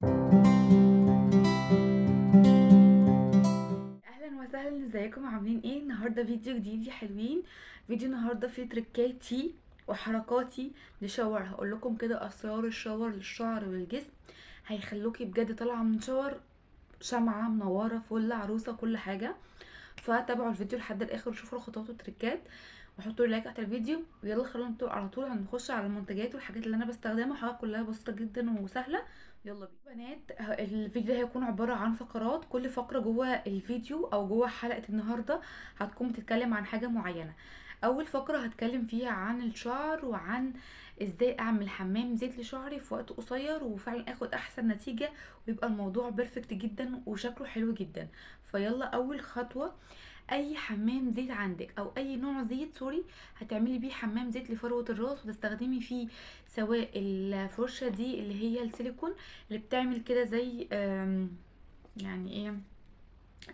اهلا وسهلا، ازيكم؟ عاملين ايه؟ النهارده فيديو جديد يا حلوين. فيديو النهارده فيه تركاتي وحركاتي لشاور. هقول لكم كده اسرار الشاور للشعر والجسم، هيخلوكي بجد طالعه من شاور شمعه منوره فل عروسه كل حاجه. فتابعوا الفيديو لحد الاخر وشوفوا الخطوات والتركات، وحطوا لي لايك تحت الفيديو. ويلا خلونا على طول هنخش على المنتجات والحاجات اللي انا بستخدمها. حاجات كلها بسيطه جدا وسهله. يلا بينا بنات. الفيديو ده هيكون عباره عن فقرات، كل فقره جوه الفيديو او جوه حلقه النهارده هتكون بتتكلم عن حاجه معينه. اول فقره هتكلم فيها عن الشعر وعن ازاي اعمل حمام زيت لشعري في وقت قصير وفعلا اخد احسن نتيجه، ويبقى الموضوع بيرفكت جدا وشكله حلو جدا. فيلا اول خطوه، اي حمام زيت عندك او اي نوع زيت سوري هتعملي بيه حمام زيت لفروة الراس وتستخدمي فيه، سواء الفرشة دي اللي هي السيليكون اللي بتعمل كده زي يعني ايه،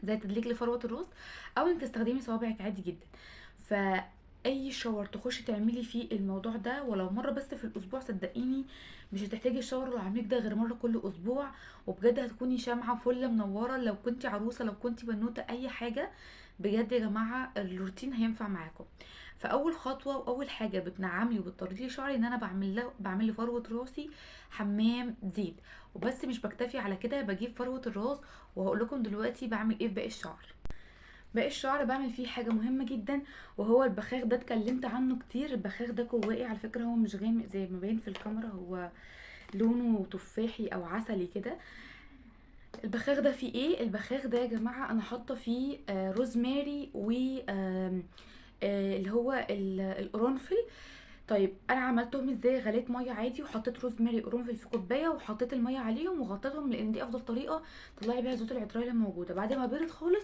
زي تدليك لفروة الراس، او انك تستخدمي صوابعك عادي جدا. فاي شاور تخشي تعملي فيه الموضوع ده ولو مره بس في الاسبوع، صدقيني مش هتحتاجي الشاور العميق ده غير مره كل اسبوع، وبجد هتكوني شامعه فل منوره. لو كنت عروسه، لو كنت بنوته، اي حاجه، بجد يا جماعه الروتين هينفع معاكم. فاول خطوه واول حاجه بتنعملي وبتطري لي شعري ان انا بعمل لفروه راسي حمام زيت. وبس مش بكتفي على كده، بجيب فروه الراس وهقول لكم دلوقتي بعمل ايه في باقي الشعر. باقي الشعر بعمل فيه حاجه مهمه جدا، وهو البخاخ ده. اتكلمت عنه كتير. البخاخ ده كوائي على فكره، هو مش غامق زي ما باين في الكاميرا، هو لونه تفاحي او عسلي كده. البخاخ ده فيه ايه؟ البخاخ ده يا جماعه انا حاطه فيه روزماري و اللي هو القرنفل. طيب انا عملتهم ازاي؟ غليت ميه عادي وحطيت روزماري وقرنفل في كوبايه وحطيت الميه عليهم وغطيتهم، لان دي افضل طريقه تطلعي بيها الزيوت العطريه اللي موجوده. بعد ما برد خالص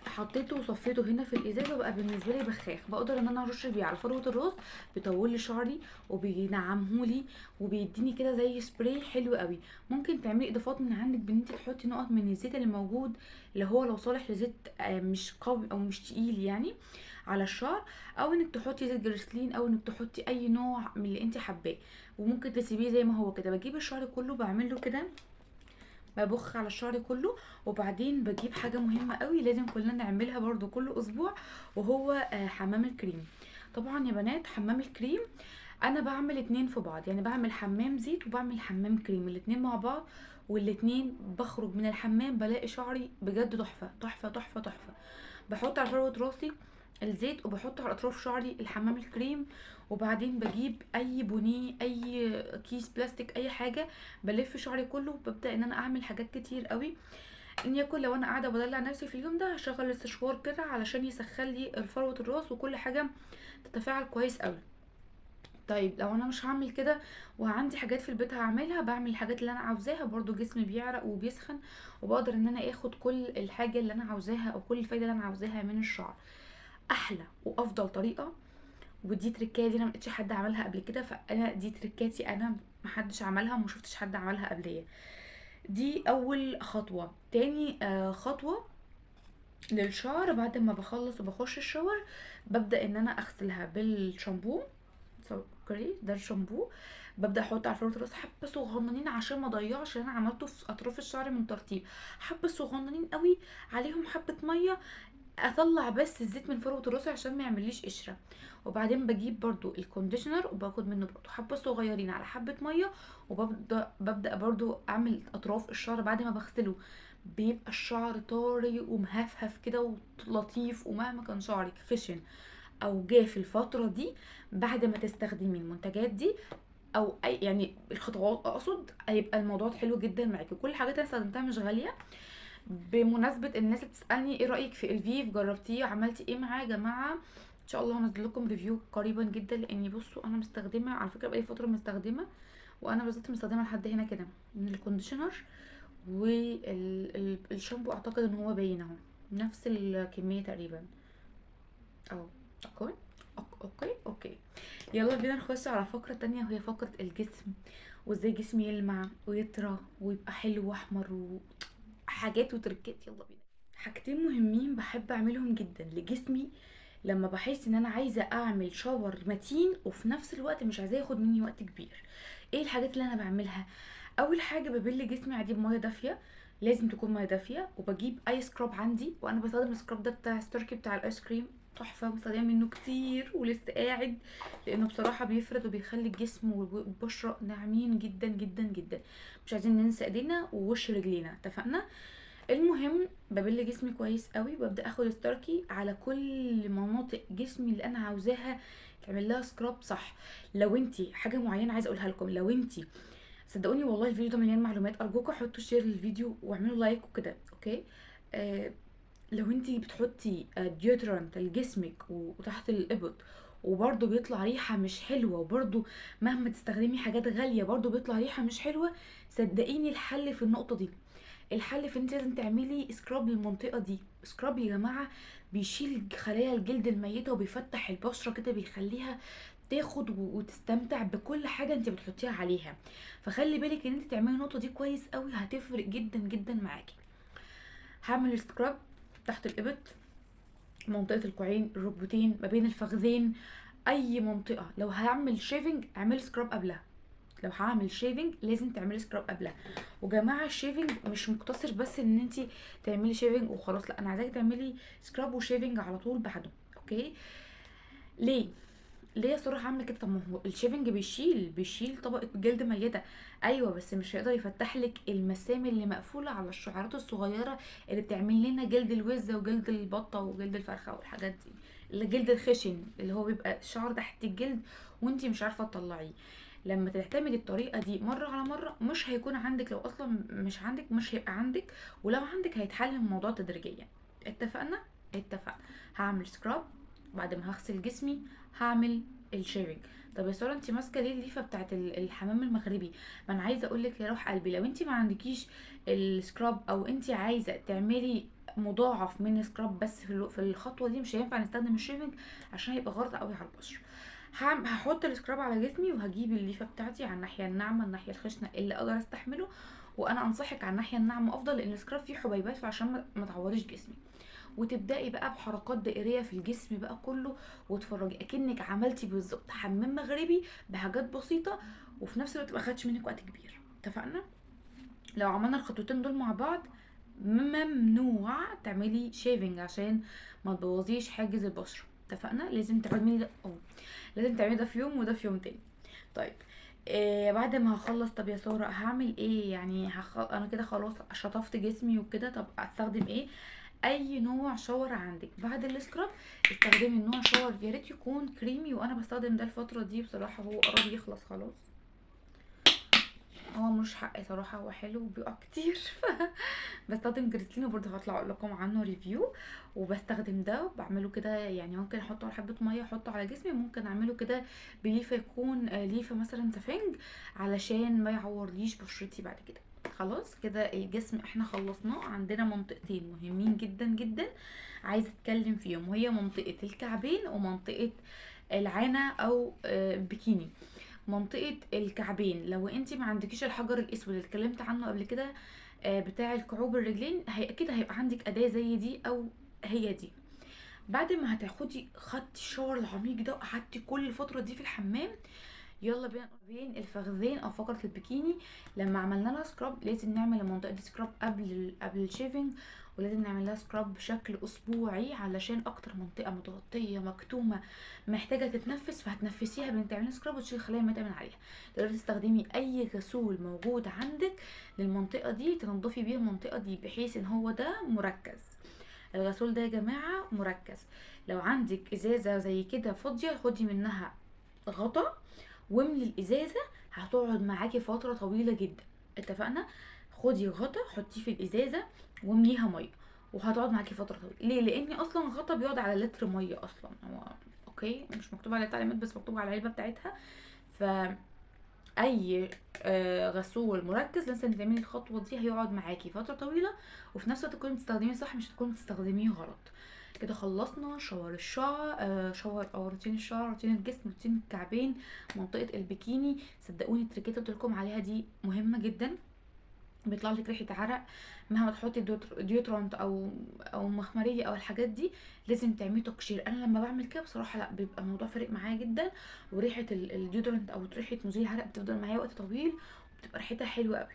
حطيته وصفيته هنا في الازازه، وبقى بالنسبه لي بخاخ بقدر ان انا ارش بيه على فروه الراس، بيطول لي شعري وبينعمهولي وبيديني كده زي سبراي حلو قوي. ممكن تعملي اضافات من عندك بان انت تحطي نقط من الزيت اللي موجود، اللي هو لو صالح لزيت مش قوي او مش تقيل يعني على الشعر، او انك تحطي زيت جريسلين، او انك تحطي اي نوع من اللي انت حباه. وممكن تسيبيه زي ما هو كده. بجيب الشعر كله بعمله كده، ببخ على الشعر كله. وبعدين بجيب حاجه مهمه قوي لازم كلنا نعملها برضو كل اسبوع، وهو حمام الكريم. طبعا يا بنات حمام الكريم انا بعمل اتنين في بعض، يعني بعمل حمام زيت وبعمل حمام كريم الاتنين مع بعض، والاتنين بخرج من الحمام بلاقي شعري بجد تحفه تحفه تحفه تحفه. بحط على فروه راسي الزيت وبحط على اطراف شعري الحمام الكريم، وبعدين بجيب اي بونيه، اي كيس بلاستيك، اي حاجه، بلف شعري كله. ببدا ان انا اعمل حاجات كتير قوي. ان يكون لو انا قاعده بدلع نفسي في اليوم ده هشغل السشوار كده علشان يسخن لي فروه الراس وكل حاجه تتفاعل كويس قوي. طيب لو انا مش هعمل كده وعندي حاجات في البيت هعملها، بعمل الحاجات اللي انا عاوزاها، برضو جسمي بيعرق وبيسخن، وبقدر ان انا اخد كل الحاجه اللي انا عاوزاها او كل الفايده اللي انا عاوزاها من الشعر. احلى وافضل طريقه، ودي تركايه دي انا ملقتش حد عملها قبل كده، فانا دي تركاتي انا، محدش عملها وما شفتش حد عملها قبليه. دي اول خطوه. تاني خطوه للشعر، بعد ما بخلص وبخش الشاور ببدا ان انا اغسلها بالشامبو. سكري ده الشامبو. ببدا احط على فروه الراس حبه صغننين عشان ما اضيعش اللي انا عملته في اطراف الشعر من ترطيب. حبه صغننين قوي، عليهم حبه ميه، اطلع بس الزيت من فروه الراس عشان ما يعمليش قشره. وبعدين بجيب برضو الكونديشنر وباخد منه برضو حبه صغيرين على حبه ميه، وببدا برضو اعمل اطراف الشعر بعد ما بغسله. بيبقى الشعر طري ومهفهف كده ولطيف، ومهما كان شعرك خشن او جاف الفتره دي، بعد ما تستخدمي المنتجات دي او اي يعني الخطوات اقصد، هيبقى الموضوع حلو جدا معاكي. كل الحاجات اللي استخدمتها مش غاليه. بمناسبه الناس اللي بتسالني ايه رايك في الفيف، جربتيه، عملتي ايه معاه يا جماعه؟ ان شاء الله هنزل لكم ريفيو قريبا جدا، لاني بصوا انا مستخدمه على فكره بقالي فتره مستخدمه، وانا بالذات مستخدمه لحد هنا كده من الكونديشنر والشامبو. اعتقد ان هو باين اهو نفس الكميه تقريبا. اه اوكي اوكي. يلا بينا نخش على فقرة تانية، وهي فقرة الجسم، وازاي جسمي يلمع ويطرى ويبقى حلو واحمر وحاجات وتركات. يلا بينا. حاجتين مهمين بحب اعملهم جدا لجسمي لما بحس ان انا عايزة اعمل شاور متين وفي نفس الوقت مش عايزاه ياخد مني وقت كبير. ايه الحاجات اللي انا بعملها؟ اول حاجه ببل جسمي عادي بميه دافيه، لازم تكون ميه دافيه. وبجيب اي سكراب عندي، وانا بستخدم السكراب ده بتاع ستاركي بتاع الايس كريم، تحفه، بستخدم منه كتير ولسه قاعد، لانه بصراحه بيفرد وبيخلي الجسم والبشره ناعمين جدا جدا جدا. مش عايزين ننسى ايدينا ووش رجلينا، اتفقنا؟ المهم ببل جسمي كويس قوي، وببدا اخد ستاركي على كل مناطق جسمي اللي انا عاوزاها تعمل لها سكراب، صح؟ لو انتي حاجه معينه عايزه اقولها لكم، لو انتي صدقوني والله الفيديو ده مليان معلومات، ارجوكم حطوا شير للفيديو واعملوا لايك وكده، اوكي؟ آه لو انتي بتحطي ديودرنت لجسمك وتحت الابط وبرده بيطلع ريحه مش حلوه، وبرده مهما تستخدمي حاجات غاليه برده بيطلع ريحه مش حلوه، صدقيني الحل في النقطه دي. الحل في انت لازم تعملي سكراب للمنطقه دي. سكراب يا جماعه بيشيل خلايا الجلد الميته وبيفتح البشره كده، بيخليها تاخد وتستمتع بكل حاجه انت بتحطيها عليها. فخلي بالك ان انت تعملي النقطه دي كويس قوي، هتفرق جدا جدا معاكي. هعمل سكراب تحت الابط، منطقه الكوعين، الركبتين، ما بين الفخذين، اي منطقه. لو هعمل شيفنج اعملي سكراب قبلها، لو هعمل شيفنج لازم تعملي سكراب قبلها. وجماعه الشيفنج مش مقتصر بس ان انت تعملي شيفنج وخلاص، لا، انا عايزاكي تعملي سكراب وشيفنج على طول بعده، اوكي؟ ليه؟ ليه صراحة عامله كده؟ طب ما هو الشيفنج بيشيل طبقه جلد ميته، ايوه، بس مش هيقدر يفتح لك المسام اللي مقفوله على الشعرات الصغيره اللي بتعمل لنا جلد الوزه وجلد البطه وجلد الفرخه والحاجات دي، الجلد الخشن اللي هو بيبقى الشعر تحت الجلد وانتي مش عارفه تطلعيه. لما تعتمدي الطريقه دي مره على مره مش هيكون عندك، لو اصلا مش عندك مش هيبقى عندك، ولو عندك هيتحل الموضوع تدريجيا. اتفقنا؟ اتفقنا. هعمل سكراب، بعد ما هغسل جسمي هعمل الشيفنج. طب يا ساره انت ماسكه ليه الليفه بتاعت الحمام المغربي؟ ما انا عايزه اقول لك يا روح قلبي، لو انت ما عندكيش السكراب او انت عايزه تعملي مضاعف من سكراب بس في الخطوه دي، مش هينفع نستخدم الشيفنج عشان هيبقى غلط قوي على البشره. هحط السكراب على جسمي وهجيب الليفه بتاعتي على الناحيه الناعمه، الناحيه الخشنه اللي اقدر استحمله. وانا انصحك على الناحيه الناعمه افضل، لان السكراب فيه حبيبات، فعشان ما تعوريش جسمي. وتبداي بقى بحركات دائريه في الجسم بقى كله، وتفرجي اكنك عملتي بالظبط حمام مغربي بحاجات بسيطه، وفي نفس الوقت ما خدش منك وقت كبير. اتفقنا؟ لو عملنا الخطوتين دول مع بعض ممنوع تعملي شيفنج عشان ما تبوظيش حاجز البشره. اتفقنا؟ لازم تعملي ده، لازم تعملي ده في يوم وده في يوم تاني. طيب بعد ما هخلص، طب يا ساره هعمل ايه يعني؟ انا كده خلاص شطفت جسمي وكده، طب استخدم ايه؟ اي نوع شاور عندك بعد السكراب استخدمي النوع شاور، يا ريت يكون كريمي، وانا بستخدم ده الفتره دي بصراحه، هو قرب يخلص خلاص. هو مش حق صراحه، هو حلو وبيقع كتير بستخدم جريسلين، وبرضه هطلع اقول لكم عنه ريفيو. وبستخدم ده بعمله كده، يعني ممكن احطه على حبه ميه احطه على جسمي، ممكن اعمله كده بليفه، يكون ليفه مثلا سفنج، علشان ما يعورليش بشرتي بعد كده. خلاص كده الجسم احنا خلصناه. عندنا منطقتين مهمين جدا جدا عايزه اتكلم فيهم، وهي منطقه الكعبين ومنطقه العانه او بكيني. منطقه الكعبين، لو انت ما عندكيش الحجر الاسود اللي اتكلمت عنه قبل كده بتاع الكعوب الرجلين، اكيد هيبقى عندك اداه زي دي او هي دي. بعد ما خدتي الشاور العميق ده وقعدتي كل الفتره دي في الحمام، يلا بين الفخذين او فقره البكيني، لما عملنا لها سكراب لازم نعمل المنطقه دي سكراب قبل الشيفنج، ولازم نعمل لها سكراب بشكل اسبوعي، علشان اكتر منطقه متغطيه مكتومه محتاجه تتنفس، فهتنفسيها بان تعملي سكراب وتشيلي خلايا ميته من عليها. تقدري تستخدمي اي غسول موجود عندك للمنطقه دي، تنضفي بيه المنطقه دي، بحيث ان هو ده مركز. الغسول ده يا جماعه مركز. لو عندك ازازه زي كده فاضيه خدي منها غطا واملي الازازه، هتقعد معاكي فتره طويله جدا. اتفقنا؟ خدي غطا حطيه في الازازه وامليها ميه، وهتقعد معاكي فتره طويله. ليه؟ لان اصلا غطا بيقعد على لتر ميه اصلا، هو اوكي مش مكتوب على التعليمات بس مكتوب على العلبه بتاعتها. ف اي غسول مركز لازم تعملي الخطوه دي، هيقعد معاكي فتره طويله، وفي نفس الوقت تكوني بتستخدميه صح، مش هتكوني بتستخدميه غلط. كده خلصنا شاور الشعر، شاور او روتين الشعر، روتين الجسم، روتين الكعبين، منطقه البكيني. صدقوني التريكات اللي قلت لكم عليها دي مهمه جدا. بيطلع لك ريحه عرق مهما تحطي ديوترونت او مخمريه او الحاجات دي، لازم تعملي تقشير. انا لما بعمل كده بصراحه لا، بيبقى الموضوع فارق معايا جدا، وريحه الديوترونت او ريحه مزيل العرق بتفضل معايا وقت طويل، وبتبقى ريحتها حلوه قوي.